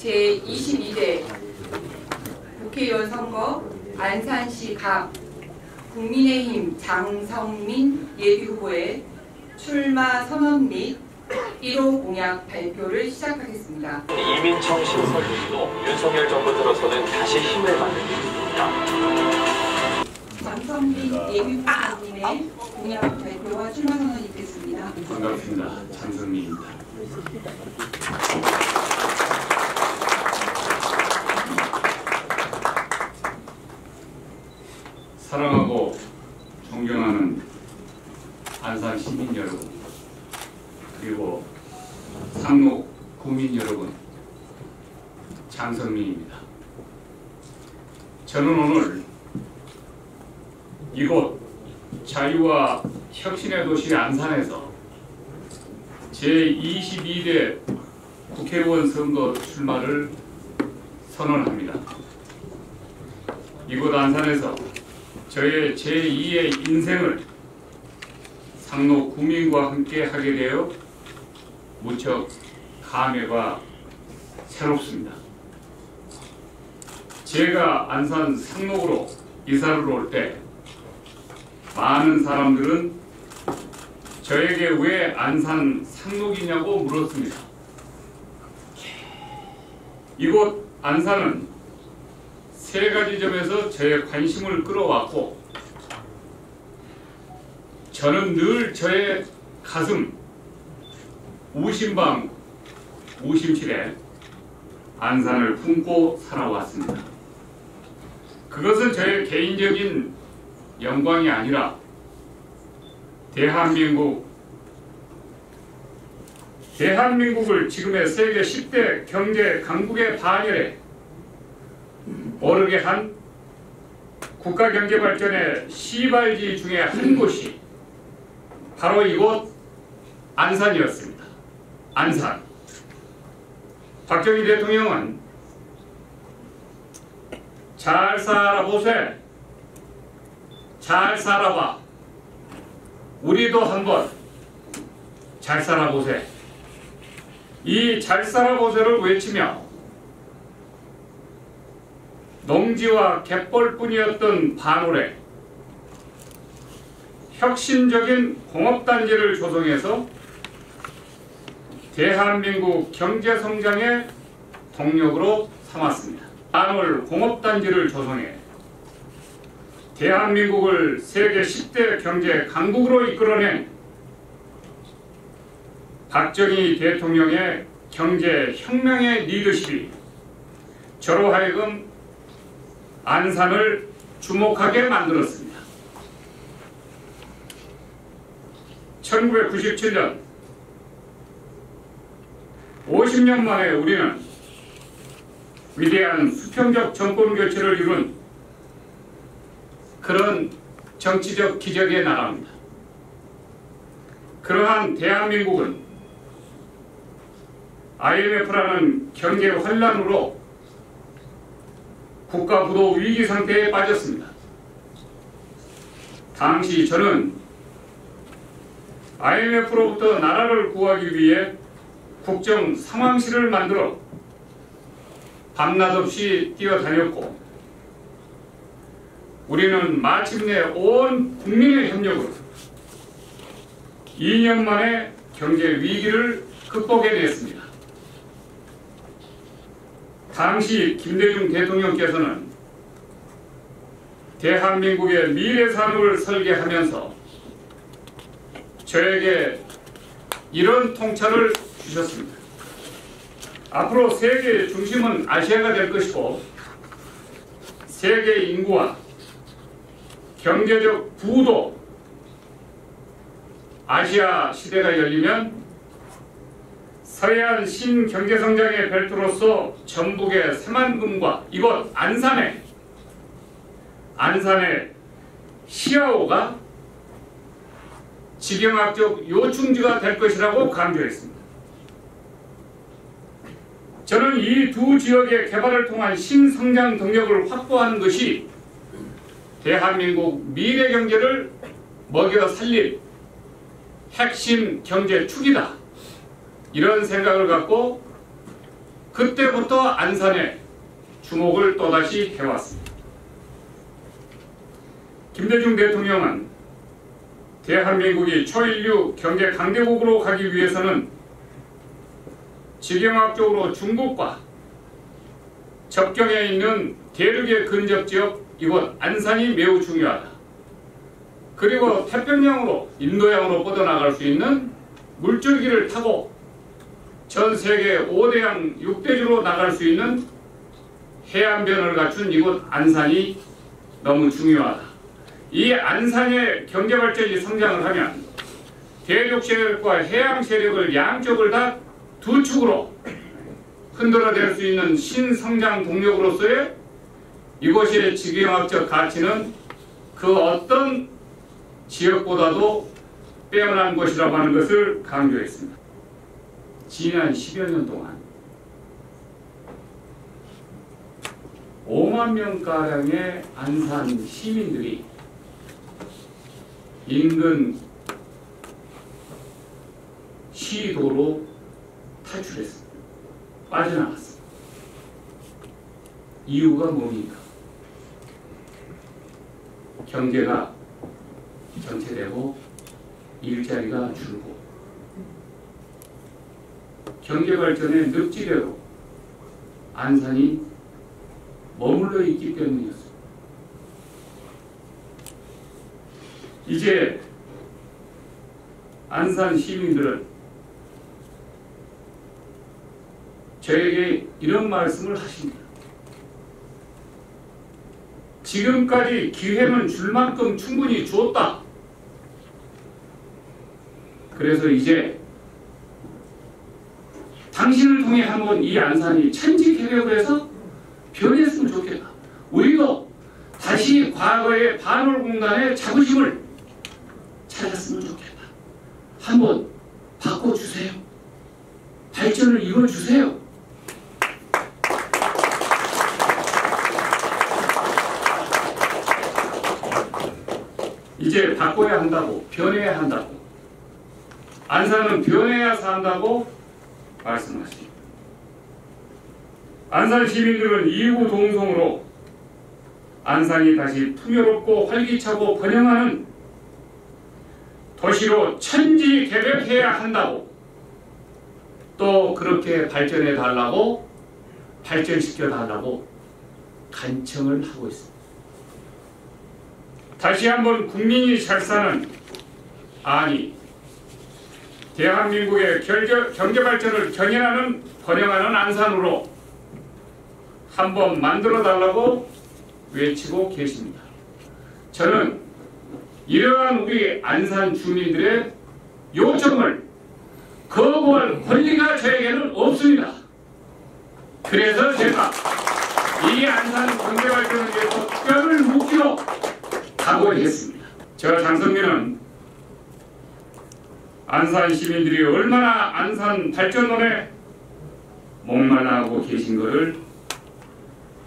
제22대 국회의원 선거 안산시 갑 국민의힘 장성민 예비후보의 출마 선언 및 1호 공약 발표를 시작하겠습니다. 이민청 신설도 윤석열 정부 들어서는 다시 힘을 받는 일입니다. 장성민 예비후보님의 공약 발표와 출마 선언이 있겠습니다. 반갑습니다. 장성민입니다. 사랑하고 존경하는 안산 시민 여러분, 그리고 상록 국민 여러분, 장성민입니다. 저는 오늘 이곳 자유와 혁신의 도시 안산에서 제22대 국회의원 선거 출마를 선언합니다. 이곳 안산에서 저의 제2의 인생을 상록 국민과 함께 하게 되어 무척 감회가 새롭습니다. 제가 안산 상록으로 이사를 올 때 많은 사람들은 저에게 왜 안산 상록이냐고 물었습니다. 이곳 안산은 세 가지 점에서 저의 관심을 끌어왔고, 저는 늘 저의 가슴 우심방 우심실에 안산을 품고 살아왔습니다. 그것은 저의 개인적인 영광이 아니라 대한민국을 지금의 세계 10대 경제 강국의 반열에 오르게 한 국가 경제 발전의 시발지 중에 한 곳이 바로 이곳 안산이었습니다. 안산. 박정희 대통령은 잘 살아보세, 잘 살아봐, 우리도 한번 잘 살아보세, 이 잘 살아보세를 외치며 농지와 갯벌뿐이었던 반올에 혁신적인 공업단지를 조성해서 대한민국 경제성장의 동력으로 삼았습니다. 반올 공업단지를 조성해 대한민국을 세계 10대 경제 강국으로 이끌어낸 박정희 대통령의 경제혁명의 리더십이 저로 하여금 안산을 주목하게 만들었습니다. 1997년 50년 만에 우리는 위대한 수평적 정권 교체를 이룬 그런 정치적 기적의 나라입니다. 그러한 대한민국은 IMF라는 경제 환란으로 국가 부도 위기 상태에 빠졌습니다. 당시 저는 IMF로부터 나라를 구하기 위해 국정 상황실을 만들어 밤낮 없이 뛰어다녔고, 우리는 마침내 온 국민의 협력으로 2년 만에 경제 위기를 극복해냈습니다. 당시 김대중 대통령께서는 대한민국의 미래 산업을 설계하면서 저에게 이런 통찰을 주셨습니다. 앞으로 세계의 중심은 아시아가 될 것이고, 세계 인구와 경제적 부도 아시아 시대가 열리면 서해안 신경제성장의 벨트로서 전북의 새만금과 이곳 안산의 시아오가 지경학적 요충지가 될 것이라고 강조했습니다. 저는 이 두 지역의 개발을 통한 신성장 동력을 확보하는 것이 대한민국 미래 경제를 먹여 살릴 핵심 경제 축이다, 이런 생각을 갖고 그때부터 안산에 주목을 또다시 해왔습니다. 김대중 대통령은 대한민국이 초인류 경제 강대국으로 가기 위해서는 지경학적으로 중국과 접경에 있는 대륙의 근접지역 이곳 안산이 매우 중요하다. 그리고 태평양으로 인도양으로 뻗어나갈 수 있는 물줄기를 타고 전 세계 5대양 6대주로 나갈 수 있는 해안변을 갖춘 이곳 안산이 너무 중요하다. 이 안산의 경제발전이 성장을 하면 대륙 세력과 해양 세력을 양쪽을 다 두 축으로 흔들어낼 수 있는 신성장 동력으로서의 이곳의 지경학적 가치는 그 어떤 지역보다도 빼어난 것이라고 하는 것을 강조했습니다. 지난 10여 년 동안 5만 명가량의 안산 시민들이 인근 시도로 탈출했습니다. 빠져나갔습니다. 이유가 뭡니까? 경제가 정체되고 일자리가 줄고 경제발전의 늪지대로 안산이 머물러 있기 때문이었습니다. 이제 안산 시민들은 저에게 이런 말씀을 하십니다. 지금까지 기회는 줄 만큼 충분히 주었다. 그래서 이제 당신을 통해 한번 이 안산이 천지개벽을 해서 변했으면 좋겠다. 우리도 다시 과거의 반월공단의 자부심을 찾았으면 좋겠다. 한번 바꿔주세요. 발전을 이뤄주세요. 이제 바꿔야 한다고, 변해야 한다고, 안산은 변해야 산다고 말씀하십니다. 안산 시민들은 이구동성으로 안산이 다시 풍요롭고 활기차고 번영하는 도시로 천지개벽해야 한다고, 또 그렇게 발전해 달라고, 발전시켜 달라고 간청을 하고 있습니다. 다시 한번 국민이 잘 사는, 아니 대한민국의 경제발전을 견인하는 번영하는 안산으로 한번 만들어 달라고 외치고 계십니다. 저는 이러한 우리 안산 주민들의 요청을 거부할 권리가 저에게는 없습니다. 그래서 제가 이 안산 경제발전을 위해서 뼈를 묻기로 각오했습니다. 저 장성민은 안산 시민들이 얼마나 안산 발전론에 목말라하고 계신 것을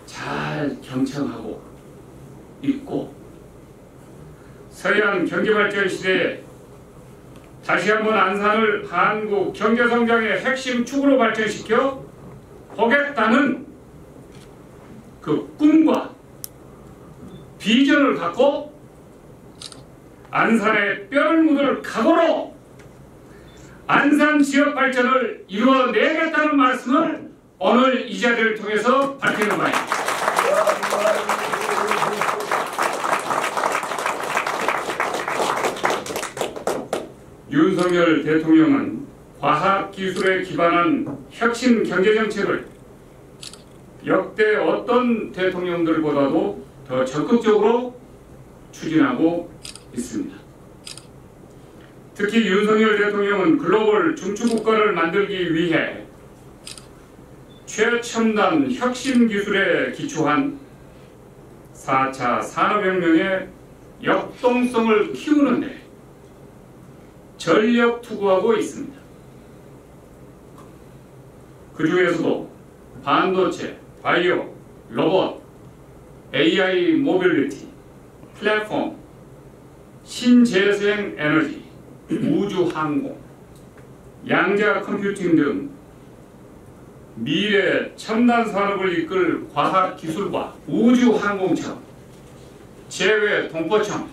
잘 경청하고 있고, 서해안 경제발전 시대에 다시 한번 안산을 한국 경제성장의 핵심 축으로 발전시켜 보겠다는 그 꿈과 비전을 갖고 안산에 뼈를 묻을 각오로 안산 지역 발전을 이루어내겠다는 말씀을 오늘 이 자리를 통해서 밝히는 바입니다. 윤석열 대통령은 과학기술에 기반한 혁신 경제정책을 역대 어떤 대통령들보다도 더 적극적으로 추진하고 있습니다. 특히 윤석열 대통령은 글로벌 중추국가를 만들기 위해 최첨단 혁신 기술에 기초한 4차 산업혁명의 역동성을 키우는 데 전력 투구하고 있습니다. 그 중에서도 반도체, 바이오, 로봇, AI 모빌리티, 플랫폼, 신재생 에너지, 우주항공, 양자 컴퓨팅 등 미래 첨단 산업을 이끌 과학기술과 우주항공청, 재외동포청,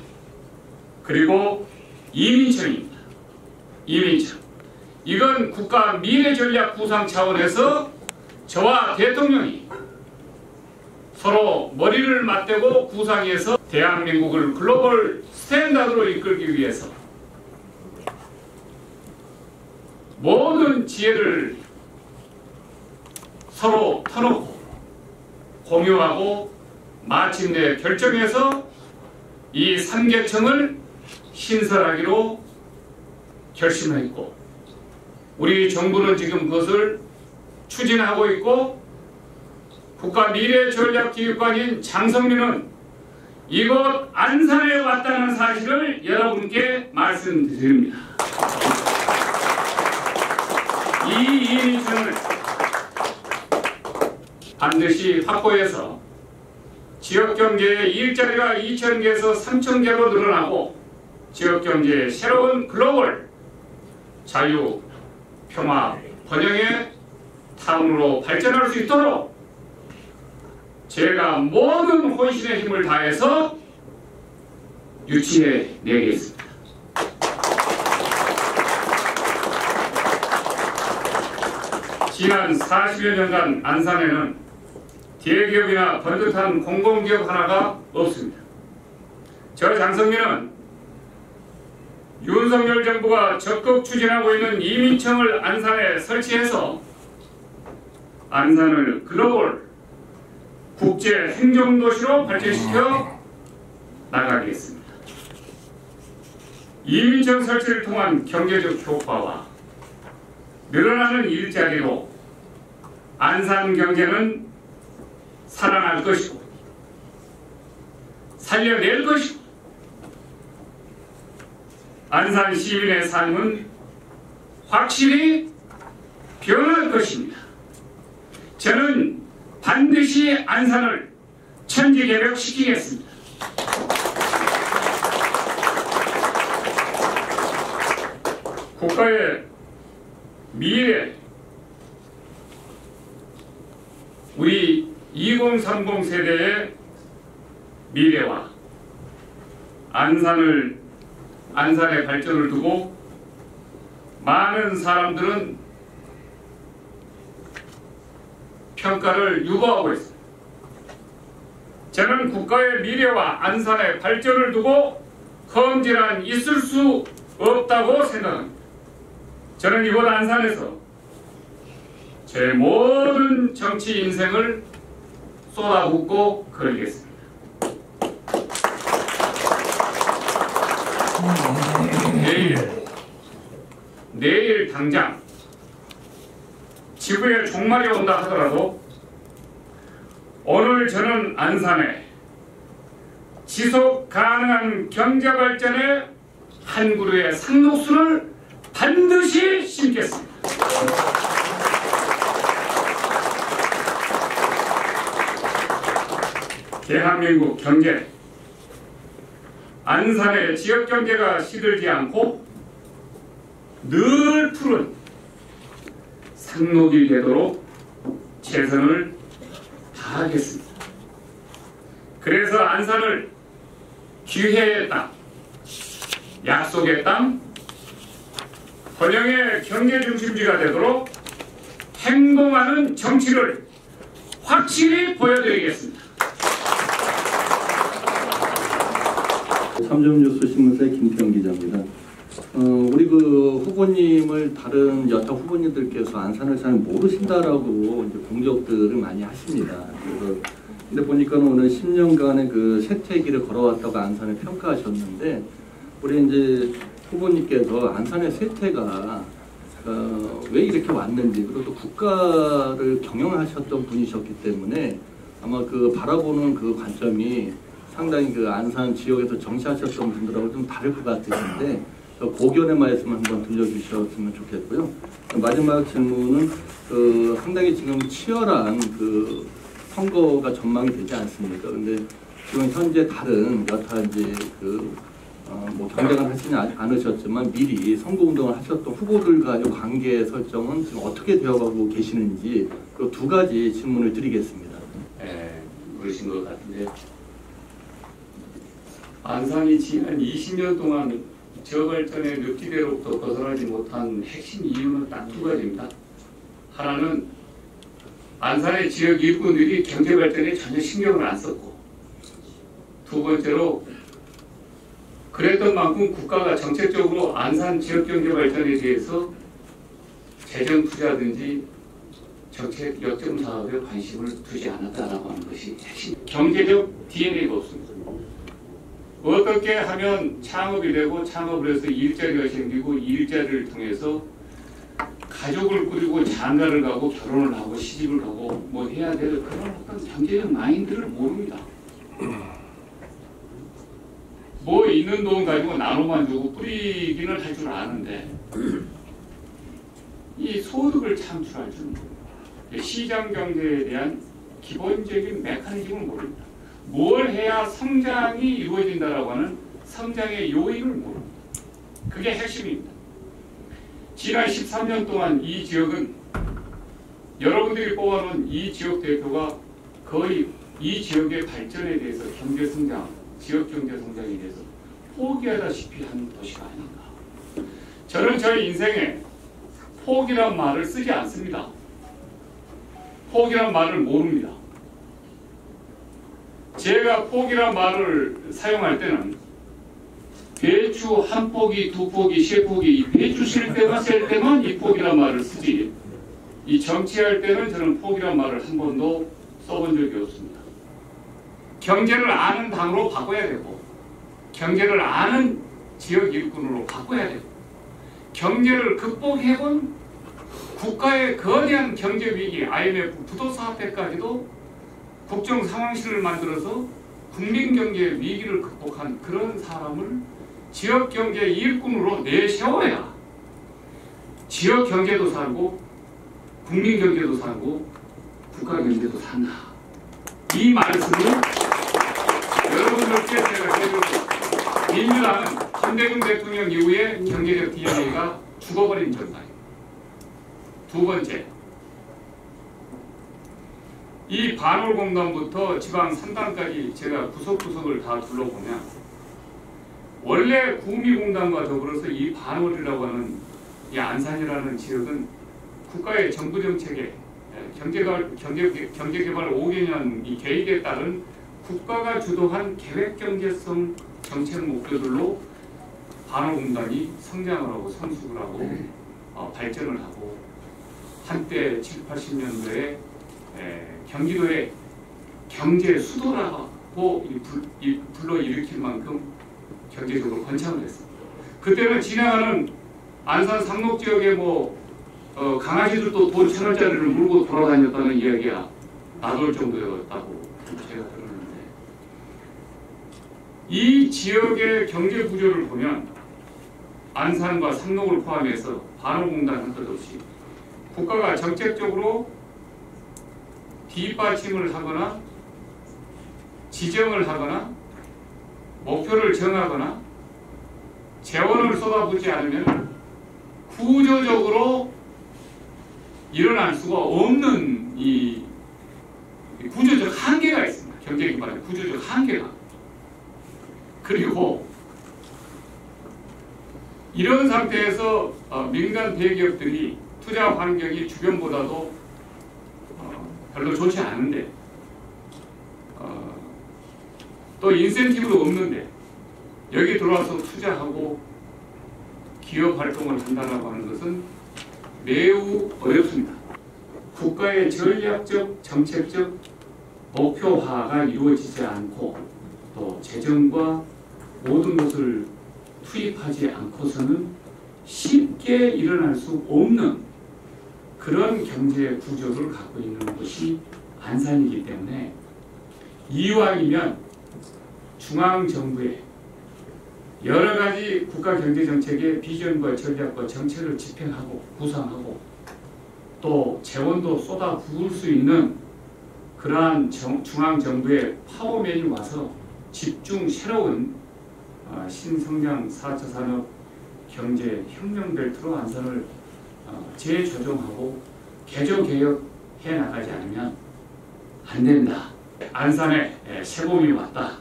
그리고 이민청입니다. 이민청. 이건 국가 미래전략 구상 차원에서 저와 대통령이 서로 머리를 맞대고 구상해서 대한민국을 글로벌 스탠다드로 이끌기 위해서 모든 지혜를 서로 터놓고 공유하고 마침내 결정해서 이 3개청을 신설하기로 결심했고, 우리 정부는 지금 그것을 추진하고 있고, 국가미래전략기획관인 장성민은 이곳 안산에 왔다는 사실을 여러분께 말씀드립니다. 이 이민청을 반드시 확보해서 지역경제의 일자리가 2,000개에서 3,000개로 늘어나고 지역경제의 새로운 글로벌 자유, 평화, 번영의 타운으로 발전할 수 있도록 제가 모든 혼신의 힘을 다해서 유치해 내겠습니다. 지난 40여 년간 안산에는 대기업이나 번듯한 공공기업 하나가 없습니다. 저 장성민은 윤석열 정부가 적극 추진하고 있는 이민청을 안산에 설치해서 안산을 글로벌 국제 행정도시로 발전시켜 나가겠습니다. 이민청 설치를 통한 경제적 효과와 늘어나는 일자리로 안산 경제는 살아날 것이고 살려낼 것이고 안산 시민의 삶은 확실히 변할 것입니다. 저는 반드시 안산을 천지개벽시키겠습니다. 국가의 미래, 우리 2030 세대의 미래와 안산의 발전을 두고 많은 사람들은 평가를 유보하고 있습니다. 저는 국가의 미래와 안산의 발전을 두고 험질한 있을 수 없다고 생각합니다. 저는 이곳 안산에서 제 모든 정치 인생을 쏟아붓고 그러겠습니다. 내일 당장 지구에 종말이 온다 하더라도 오늘 저는 안산에 지속 가능한 경제 발전의 한 그루의 상록수를 반드시 심겠습니다. 대한민국 경제, 안산의 지역 경제가 시들지 않고 늘 푸른 상록이 되도록 최선을 다하겠습니다. 그래서 안산을 기회의 땅, 약속의 땅, 번영의 경제 중심지가 되도록 행동하는 정치를 확실히 보여드리겠습니다. 삼점뉴스 신문사의 김태형 기자입니다. 우리 그 후보님을 다른 여타 후보님들께서 안산을 잘 모르신다라고 이제 공격들을 많이 하십니다. 그래서 근데 보니까는 오늘 10년간의 그 세퇴기를 걸어왔다고 안산을 평가하셨는데, 우리 이제 후보님께서 안산의 세퇴가 왜 이렇게 왔는지, 그리고 또 국가를 경영하셨던 분이셨기 때문에 아마 그 바라보는 그 관점이 상당히 그 안산 지역에서 정치하셨던 분들하고 좀 다를 것 같으신데, 고견의 말씀 한번 들려주셨으면 좋겠고요. 마지막 질문은 상당히 지금 치열한 그 선거가 전망이 되지 않습니까? 근데 지금 현재 다른 여타 이제 그 뭐 경쟁을 하시지 않으셨지만 미리 선거운동을 하셨던 후보들과의 관계 설정은 지금 어떻게 되어가고 계시는지 그 두 가지 질문을 드리겠습니다. 그러신 것 같은데 안산이 지난 20년 동안 지역발전의 늪지대로부터 벗어나지 못한 핵심 이유는 딱 두 가지입니다. 하나는 안산의 지역 일꾼들이 경제발전에 전혀 신경을 안 썼고, 두 번째로 그랬던 만큼 국가가 정책적으로 안산 지역 경제 발전에 대해서 재정 투자든지 정책 역점 사업에 관심을 두지 않았다라고 하는 것이 핵심. 경제적 DNA가 없습니다. 어떻게 하면 창업이 되고 창업을 해서 일자리가 생기고 일자리를 통해서 가족을 꾸리고 장가를 가고 결혼을 하고 시집을 가고 뭐 해야 될 그런 어떤 경제적 마인드를 모릅니다. 뭐 있는 돈 가지고 나눠만 주고 뿌리기는 할 줄 아는데 이 소득을 창출할 줄 모릅니다. 시장 경제에 대한 기본적인 메커니즘을 모릅니다. 뭘 해야 성장이 이루어진다라고 하는 성장의 요인을 모릅니다. 그게 핵심입니다. 지난 13년 동안 이 지역은 여러분들이 뽑아놓은 이 지역 대표가 거의 이 지역의 발전에 대해서 경제성장, 지역경제성장에 대해서 포기하다시피 한 도시가 아닌가. 저는 저의 인생에 포기란 말을 쓰지 않습니다. 포기란 말을 모릅니다. 제가 포기란 말을 사용할 때는 배추 한 포기, 두 포기, 세 포기, 이 배추 실 때만 셀 때만 이 포기란 말을 쓰지, 이 정치할 때는 저는 포기란 말을 한 번도 써본 적이 없습니다. 경제를 아는 당으로 바꿔야 되고, 경제를 아는 지역 일꾼으로 바꿔야 되고, 경제를 극복해본 국가의 거대한 경제 위기, IMF 부도사태까지도 국정 상황실을 만들어서 국민 경제 위기를 극복한 그런 사람을 지역 경제 일꾼으로 내세워야 지역 경제도 살고 국민 경제도 살고 국가 경제도 산다. 이 말씀을 여러분들께 제가 해드립니다. 민주당은 김대중 대통령 이후에 경제적 DNA가 죽어버린 정당입니다. 두 번째, 이 반월공단부터 지방 3단까지 제가 구석구석을 다 둘러보면 원래 구미공단과 더불어서 이 반월이라고 하는 이 안산이라는 지역은 국가의 정부 정책에 경제개발 5개년 이 계획에 따른 국가가 주도한 계획경제성 정책 목표들로 반월공단이 성장을 하고 성숙을 하고 발전을 하고 한때 7, 80년도에 경기도의 경제 수도라고 불러일으킬 만큼 경제적으로 번창을 했습니다. 그때는 지나가는 안산 상록 지역에 강아지들도 돈 1,000원짜리를 물고 돌아다녔다는 이야기가 나돌 정도였다고 제가 들었는데, 이 지역의 경제 구조를 보면 안산과 상록을 포함해서 반월공단 한 것 없이 국가가 정책적으로 뒷받침을 하거나 지정을 하거나 목표를 정하거나 재원을 쏟아붓지 않으면 구조적으로 일어날 수가 없는 이 구조적 한계가 있습니다. 경제기반의 구조적 한계가. 그리고 이런 상태에서 민간 대기업들이 투자 환경이 주변보다도 별로 좋지 않은데 또 인센티브도 없는데 여기 들어와서 투자하고 기업 활동을 한다고 하는 것은 매우 어렵습니다. 국가의 전략적, 정책적 목표화가 이루어지지 않고 또 재정과 모든 것을 투입하지 않고서는 쉽게 일어날 수 없는 그런 경제 구조를 갖고 있는 곳이 안산이기 때문에 이왕이면 중앙정부의 여러 가지 국가 경제 정책의 비전과 전략과 정책을 집행하고 구상하고 또 재원도 쏟아 부을 수 있는 그러한 중앙정부의 파워맨이 와서 집중 새로운 신성장 4차 산업 경제 혁명 벨트로 안산을 재조정하고 개조 개혁해 나가지 않으면 안 된다. 안산에 새봄이 왔다.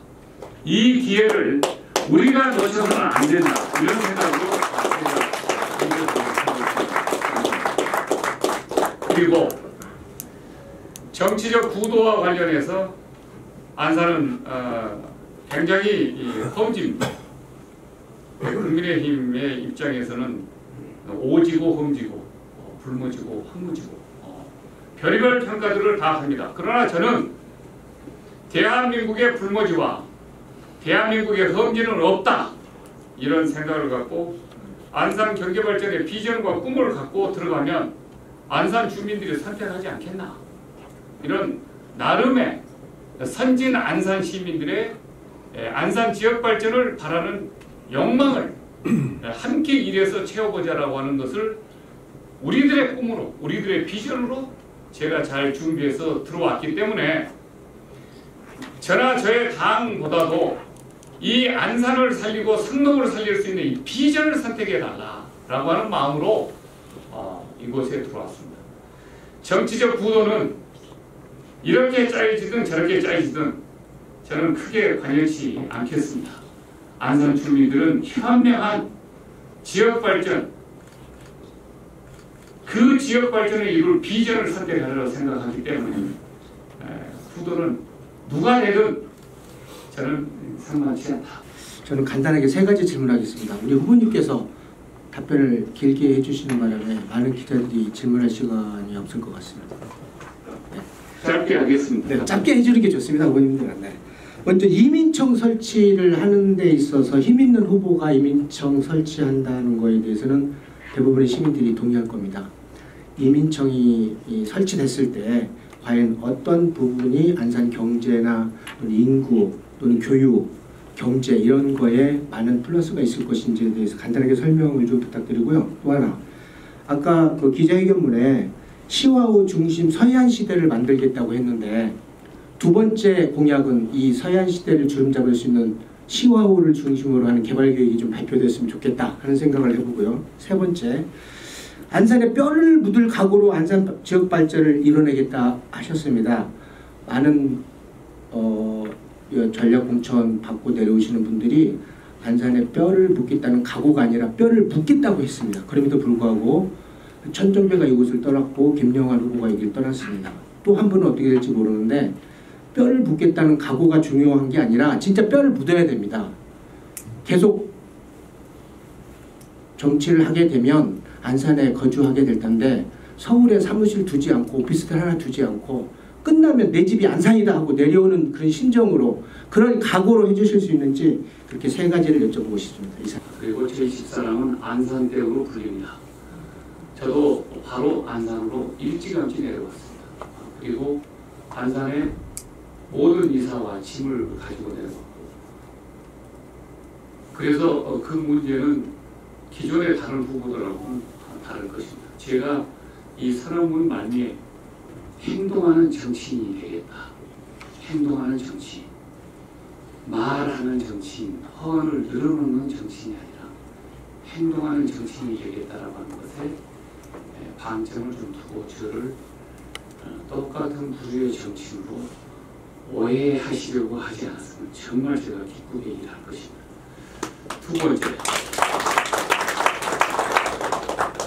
이 기회를 우리가 놓쳐서는 안 된다. 이런 생각으로 그리고 정치적 구도와 관련해서 안산은 굉장히 험지입니다. 국민의힘의 입장에서는 오지고 험지고 불모지고 황무지고 별의별 평가들을 다 합니다. 그러나 저는 대한민국의 불모지와 대한민국의 험지는 없다. 이런 생각을 갖고 안산 경제발전의 비전과 꿈을 갖고 들어가면 안산 주민들이 선택하지 않겠나. 이런 나름의 선진 안산 시민들의 안산 지역 발전을 바라는 욕망을 함께 일해서 채워보자라고 하는 것을 우리들의 꿈으로, 우리들의 비전으로 제가 잘 준비해서 들어왔기 때문에 저나 저의 당보다도 이 안산을 살리고 성동을 살릴 수 있는 이 비전을 선택해달라라고 하는 마음으로 이곳에 들어왔습니다. 정치적 구도는 이렇게 짜여지든 저렇게 짜여지든 저는 크게 관여치 않겠습니다. 안산 주민들은 현명한 지역발전, 그 지역발전을 이룰 비전을 선택하려고 생각하기 때문에 구도는 누가 되든 저는 상관치 않다. 저는 간단하게 세 가지 질문하겠습니다. 우리 후보님께서 답변을 길게 해주시는 바람에 많은 기자들이 질문할 시간이 없을 것 같습니다. 네. 짧게 하겠습니다. 네, 짧게 해주는 게 좋습니다, 후보님들. 네. 먼저 이민청 설치를 하는 데 있어서 힘 있는 후보가 이민청 설치한다는 거에 대해서는 대부분의 시민들이 동의할 겁니다. 이민청이 설치됐을 때 과연 어떤 부분이 안산 경제나 인구 또는 교육, 경제 이런 거에 많은 플러스가 있을 것인지에 대해서 간단하게 설명을 좀 부탁드리고요. 또 하나, 아까 그 기자회견문에 시와호 중심 서해안시대를 만들겠다고 했는데 두 번째 공약은 이 서해안시대를 주름잡을 수 있는 시와호를 중심으로 하는 개발계획이 좀 발표됐으면 좋겠다 하는 생각을 해보고요. 세 번째, 안산에 뼈를 묻을 각오로 안산 지역 발전을 이뤄내겠다 하셨습니다. 많은 전략 공천 받고 내려오시는 분들이 안산에 뼈를 묻겠다는 각오가 아니라 뼈를 묻겠다고 했습니다. 그럼에도 불구하고 천정배가 이곳을 떠났고 김영환 후보가 여기를 떠났습니다. 또 한 분은 어떻게 될지 모르는데 뼈를 묻겠다는 각오가 중요한 게 아니라 진짜 뼈를 묻어야 됩니다. 계속 정치를 하게 되면 안산에 거주하게 될 텐데 서울에 사무실 두지 않고 오피스텔 하나 두지 않고 끝나면 내 집이 안산이다 하고 내려오는 그런 심정으로 그런 각오로 해주실 수 있는지 그렇게 세 가지를 여쭤보고 싶습니다. 이상. 그리고 제 집사람은 안산대으로 불립니다. 저도 바로 안산으로 일찌감치 내려왔습니다. 그리고 안산에 모든 이사와 짐을 가지고 내려왔고 그래서 그 문제는 기존의 다른 후보들하고는 다를 것입니다. 제가 이 선언문 말미에 행동하는 정치인이 되겠다. 행동하는 정치인. 말하는 정치인, 허언을 늘어놓는 정치인이 아니라 행동하는 정치인이 되겠다라고 하는 것에 방점을 좀 두고 저를 똑같은 부류의 정치인으로 오해하시려고 하지 않았으면 정말 제가 기쁘게 일할 것입니다. 두 번째,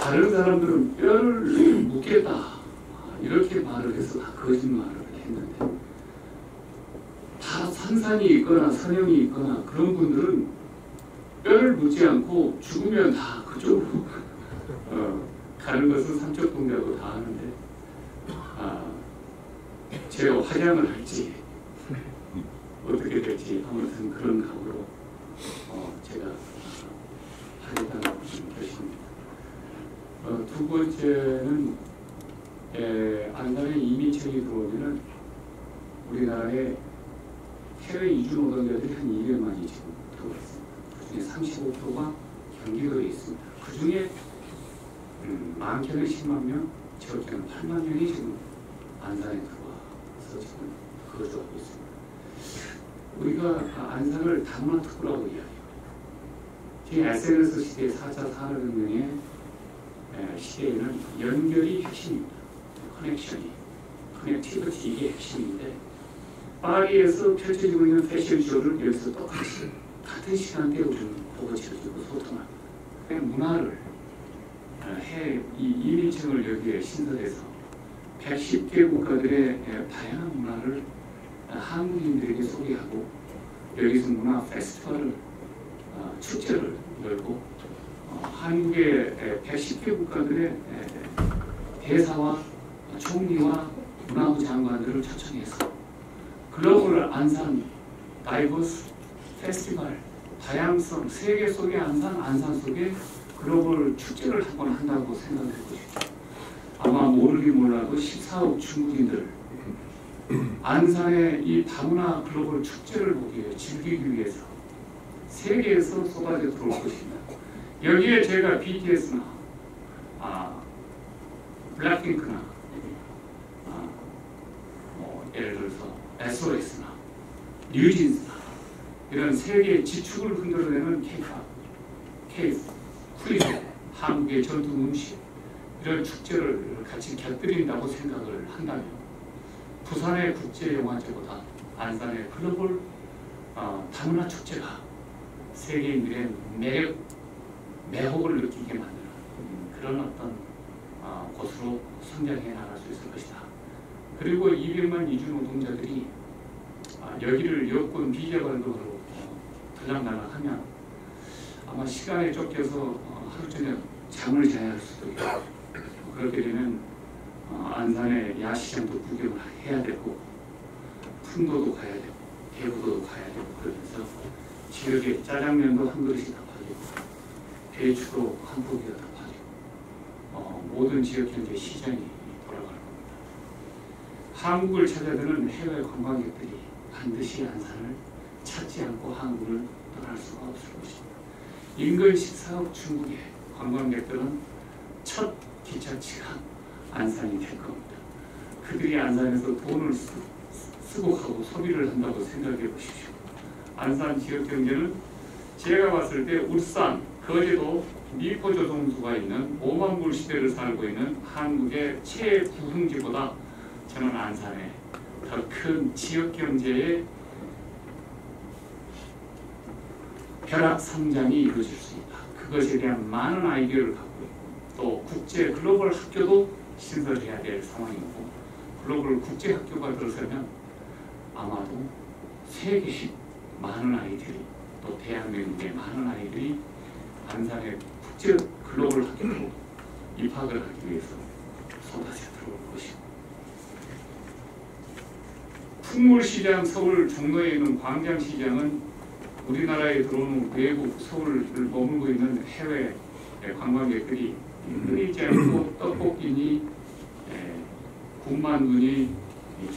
다른 사람들은 뼈를 묻겠다 이렇게 말을 해서 다 거짓말을 했는데 다 산산이 있거나 선형이 있거나 그런 분들은 뼈를 묻지 않고 죽으면 다 그쪽으로 가는 것은 삼척동자고 다 하는데 제가 화장을 할지 어떻게 될지 아무튼 그런 각오로 제가 하겠다는 결심입니다. 두 번째는 안산에 이민청이 들어오면 우리나라에 해외 이주 노동자들이 한 200만이 지금 들어와 있습니다. 그중에 35%가 경기도에 있습니다. 그중에 많게는 10만 명, 적게는 8만 명이 지금 안산에 들어와서 지금 거주하고 있습니다. 우리가 안산을 다문화 특구라고 이야기해요. 특히 SNS 시대 4차 산업혁명의 시대에는 연결이 핵심입니다. 커넥티비티 이게 핵심인데 파리에서 펼쳐지고 있는 패션쇼를 여기서 똑같이 같은 시간대에 우리는 보고 지어지고 소통하고 문화를 이 이민청을 여기에 신설해서 110개 국가들의 다양한 문화를 한국인들에게 소개하고 여기서 문화 페스티벌을 축제를 열고 한국의 110개 국가들의 대사와 총리와 문화부 장관들을 초청해서 글로벌 안산 다이버스 페스티벌 다양성 세계 속의 안산 속에 글로벌 축제를 한번 한다고 생각할 것이죠. 아마 모르긴 몰라도 14억 중국인들 안산의 이 다문화 글로벌 축제를 보기 위해 즐기기 위해서 세계에서 쏟아져 들어올 것입니다. 여기에 제가 BTS나 블랙핑크나 예를 들어서 SOS나 뉴진스나 이런 세계의 지축을 흔들어내는 K-팝, 퀴즈, 한국의 전통 음식 이런 축제를 같이 곁들인다고 생각을 한다면 부산의 국제영화제보다 안산의 글로벌 다문화 축제가 세계인들의 매혹을 느끼게 만드는 그런 어떤 곳으로 성장해 나갈 수 있을 것이다. 그리고 200만 이주 노동자들이 여기를 여권 비자 발급으로 들락날락하면 아마 시간에 쫓겨서 하루 저녁 잠을 자야 할 수도 있고 그렇게 되면 안산의 야시장도 구경을 해야 되고 풍도도 가야 되고 대구도 가야 되고 그러면서 지역에 짜장면도 한 그릇이 다 팔리고 배추도 한 포기가 다 팔리고 모든 지역 경제 시장이 돌아가는 겁니다. 한국을 찾아드는 해외 관광객들이 반드시 안산을 찾지 않고 한국을 떠날 수가 없을 것입니다. 인근 14억 중국의 관광객들은 첫 기차치가 안산이 될 겁니다. 그들이 안산에서 돈을 쓰고 가고 소비를 한다고 생각해 보십시오. 안산 지역 경제는 제가 봤을 때 울산, 거제도, 미포조성소가 있는 5만 불 시대를 살고 있는 한국의 최부흥지보다 저는 안산에 더 큰 지역 경제의 벼락 성장이 이루어질 수 있다. 그것에 대한 많은 아이디어를 갖고 있고 또 국제 글로벌 학교도 신설해야 될 상황이고 글로벌 국제 학교가 들어서면 아마도 세계의 많은 아이들이 또 대한민국의 많은 아이들이 안산의 국제 글로벌 학교로 입학을 하기 위해서 쏟아져 들어올 것이고 풍물시장 서울 종로에 있는 광장시장은 우리나라에 들어오는 외국 서울을 머물고 있는 해외 관광객들이 끊이지 않고 떡볶이니 군만두니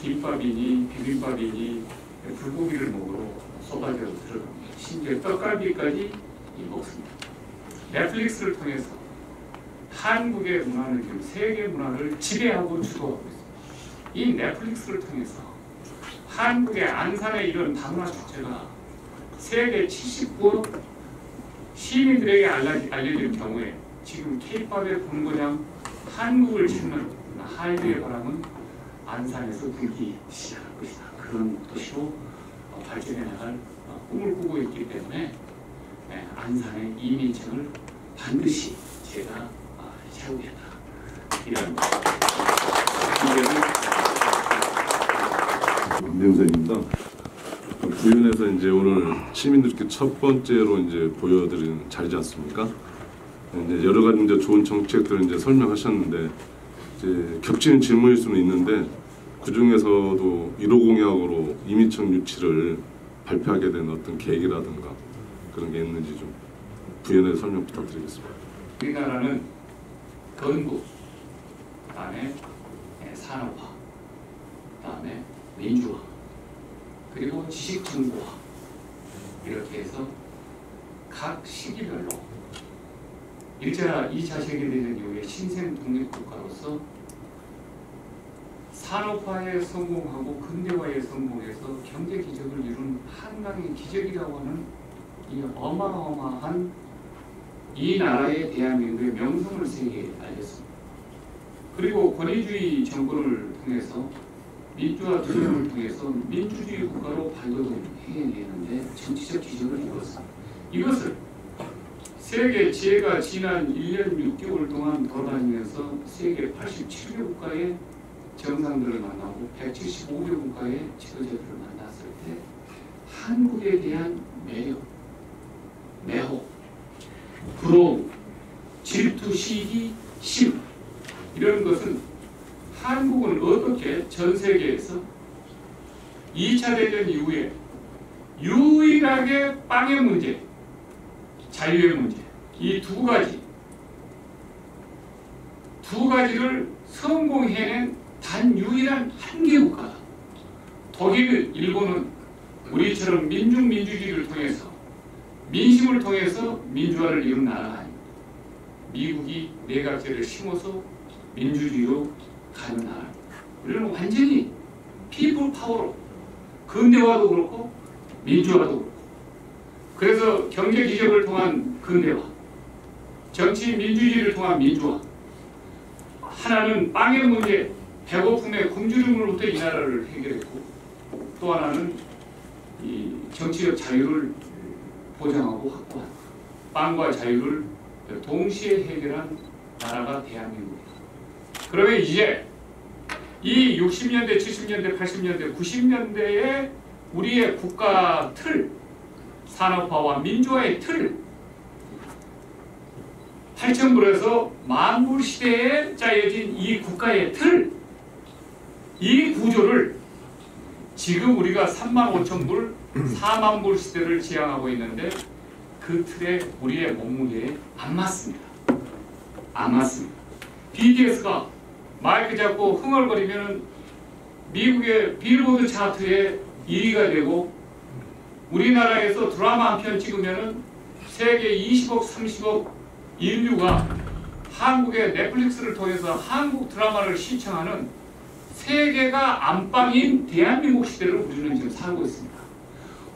김밥이니 비빔밥이니 불고기를 먹으러 쏟아져 들어갑니다. 심지어 떡갈비까지 먹습니다. 넷플릭스를 통해서 한국의 문화를 지금 세계 문화를 지배하고 주도하고 있습니다. 이 넷플릭스를 통해서 한국의 안산의 이런 다문화 축제가 세계 79억 시민들에게 알려질 경우에 지금 K-팝의 본고장 한국을 찾는 한류의 바람은 안산에서 불기 시작할 것이다. 그런 도시로 발전해 나갈 꿈을 꾸고 있기 때문에 안산의 이민청을 반드시 제가 세우겠다. 이런 김대웅입니다. 구윤에서 이제 오늘 시민들께 첫 번째로 이제 보여드리는 자리지 않습니까? 이제 여러 가지 이제 좋은 정책들을 이제 설명하셨는데 이제 겹치는 질문일 수는 있는데 그 중에서도 1호 공약으로 이민청 유치를 발표하게 된 어떤 계기라든가 그런 게 있는지 좀 부연해서 설명 부탁드리겠습니다. 우리나라는 건국, 그다음에 산업화, 그다음에 민주화, 그리고 지식정보화 이렇게 해서 각 시기별로 2차 세계대전 이후에 신생 독립국가로서 산업화에 성공하고 근대화에 성공해서 경제 기적을 이룬 한강의 기적이라고 하는 이 어마어마한 이 나라의 대한민국의 명성을 세계에 알렸습니다. 그리고 권위주의 정권을 통해서 민주화 투쟁을 통해서 민주주의 국가로 발돋움해내는데 정치적 기적을 이뤘습니다. 이것을 세계 지혜가 지난 1년 6개월 동안 돌아다니면서 세계 87개 국가의 정상들을 만나고 175개 국가의 지도자들을 만났을 때 한국에 대한 매력, 매혹, 부러움, 질투, 시기, 심 이런 것은 한국은 어떻게 전 세계에서 2차 대전 이후에 유일하게 빵의 문제, 자유의 문제 이 두 가지를 성공해낸 단 유일한 한 개 국가다. 독일, 일본은 우리처럼 민주주의를 통해서 민심을 통해서 민주화를 이룬 나라가 아닙니다. 미국이 내각제를 심어서 민주주의로 가는 나라입니다. 우리는 완전히 피플 파워로 근대화도 그렇고 민주화도 그렇고 그래서 경제 기적을 통한 근대화, 정치 민주주의를 통한 민주화 하나는 빵의 문제, 배고픔의 굶주림으로부터 이 나라를 해결했고 또 하나는 이 정치적 자유를 보장하고 확보한 빵과 자유를 동시에 해결한 나라가 대한민국입니다. 그러면 이제 이 60년대, 70년대, 80년대, 90년대의 우리의 국가 틀, 산업화와 민주화의 틀, 8,000불에서 만불 시대에 짜여진 이 국가의 틀, 이 구조를 지금 우리가 35,000불, 40,000불 시대를 지향하고 있는데 그 틀에 우리의 몸무게에 안 맞습니다. 안 맞습니다. BTS가 마이크 잡고 흥얼거리면 미국의 빌보드 차트에 1위가 되고 우리나라에서 드라마 한 편 찍으면 세계 20억, 30억 인류가 한국의 넷플릭스를 통해서 한국 드라마를 시청하는 세계가 안방인 대한민국 시대를 우리는 지금 살고 있습니다.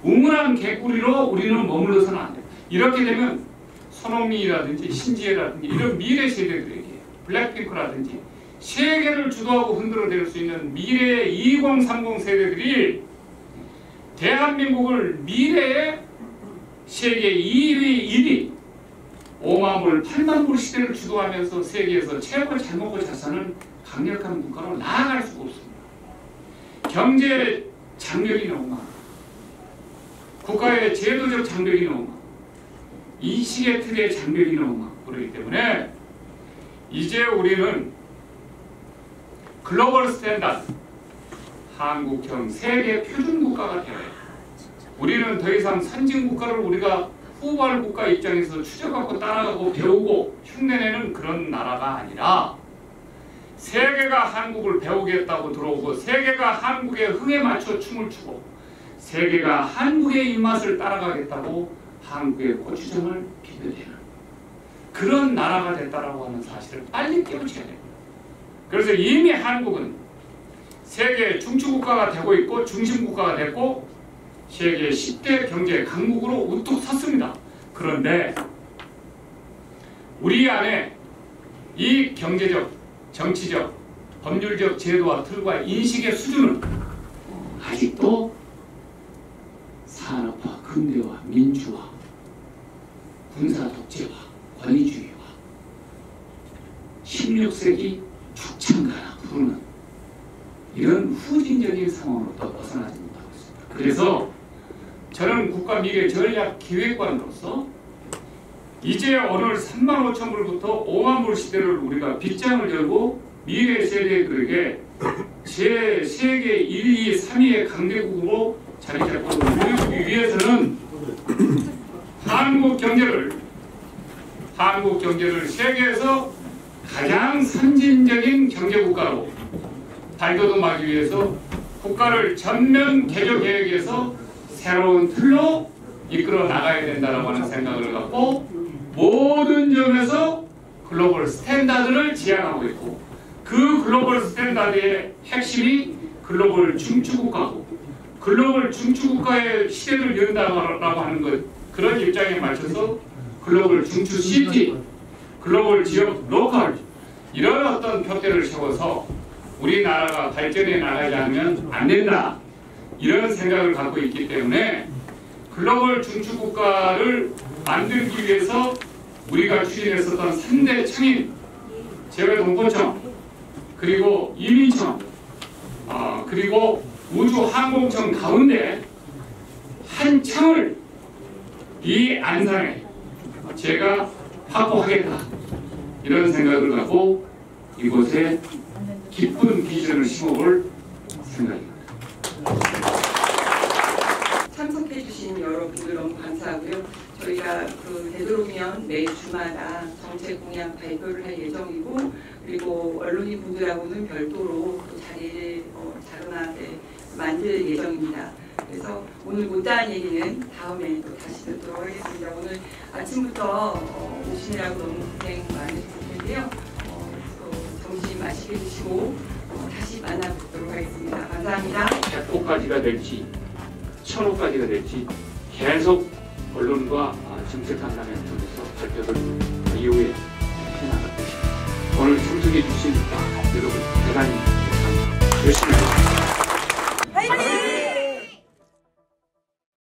웅은한 개구리로 우리는 머물러서는 안 돼요. 이렇게 되면 손흥민이라든지 신지혜라든지 이런 미래 세대들에게 블랙핑크라든지 세계를 주도하고 흔들어낼 수 있는 미래의 2030 세대들이 대한민국을 미래의 세계 2위, 1위 5만불, 8만불 시대를 주도하면서 세계에서 최고 잘 먹고 잘 사는 강력한 국가로 나아갈 수가 없습니다. 경제 장벽이 너무 많아. 국가의 제도적 장벽이 너무 많아. 인식의 틀의 장벽이 너무 많고 그렇기 때문에 이제 우리는 글로벌 스탠다드, 한국형 세계 표준 국가가 되어야 해요. 우리는 더 이상 선진 국가를 우리가 후발 국가 입장에서 추적하고 따라가고 배우고 흉내내는 그런 나라가 아니라 세계가 한국을 배우겠다고 들어오고 세계가 한국의 흥에 맞춰 춤을 추고 세계가 한국의 입맛을 따라가겠다고 한국의 고추장을 비벼대는 그런 나라가 됐다라고 하는 사실을 빨리 깨우쳐야 됩니다. 그래서 이미 한국은 세계 중추국가가 되고 있고 중심국가가 됐고 세계 10대 경제 강국으로 우뚝 섰습니다. 그런데 우리 안에 이 경제적, 정치적, 법률적 제도와 틀과 인식의 수준은 아직도 산업화, 근대화, 민주화, 군사 독재화, 권위주의화 16세기 초창가나 부르는 이런 후진적인 상황으로부터 벗어나지 못하고 있습니다. 그래서 저는 국가 미래 전략 기획관으로서 이제 오늘 35,000불부터 50,000불 시대를 우리가 빗장을 열고 미래 세대들에게 제 세계 1, 2, 3위의 강대국으로 자리 잡고 누리기 위해서는 한국 경제를 세계에서 가장 선진적인 경제국가로 발돋움하기 위해서 국가를 전면 개조 계획에서 새로운 틀로 이끌어 나가야 된다고 하는 생각을 갖고 모든 점에서 글로벌 스탠다드를 지향하고 있고 그 글로벌 스탠다드의 핵심이 글로벌 중추국가고 글로벌 중추국가의 시대를 연다라고 하는 것 그런 입장에 맞춰서 글로벌 중추 시티, 글로벌 지역 로컬 이런 어떤 표대를 세워서 우리나라가 발전해 나가지 않으면 안 된다 이런 생각을 갖고 있기 때문에 글로벌 중추 국가를 만들기 위해서 우리가 추진했었던 3대 창인 재외동포청 그리고 이민청 그리고 우주항공청 가운데 한 창을 이 안산에 제가 확보하겠다 이런 생각을 갖고 이곳에 기쁜 비전을 심어볼 생각입니다. 참석해 주신 여러분들 너무 감사하고요. 저희가 되도록이면 매 주마다 정책 공약 발표를 할 예정이고 그리고 언론인 분들하고는 별도로 또 자리를 자그마하게 만들 예정입니다. 그래서 오늘 못다한 얘기는 다음에 또 다시 듣도록 하겠습니다. 오늘 아침부터 오시느라고 너무 고생 많으셨을 텐데요. 또 점심 맛있게 드시고 다시 만나뵙도록 하겠습니다. 감사합니다. 100호까지가 될지 1000호까지가 될지 계속 언론과 정책 상담을 통해서 발표를 이후에 해나갈 것입니다. 오늘 참석해 주신 여러분 대단히 감사합니다. 열심히 하겠습니다.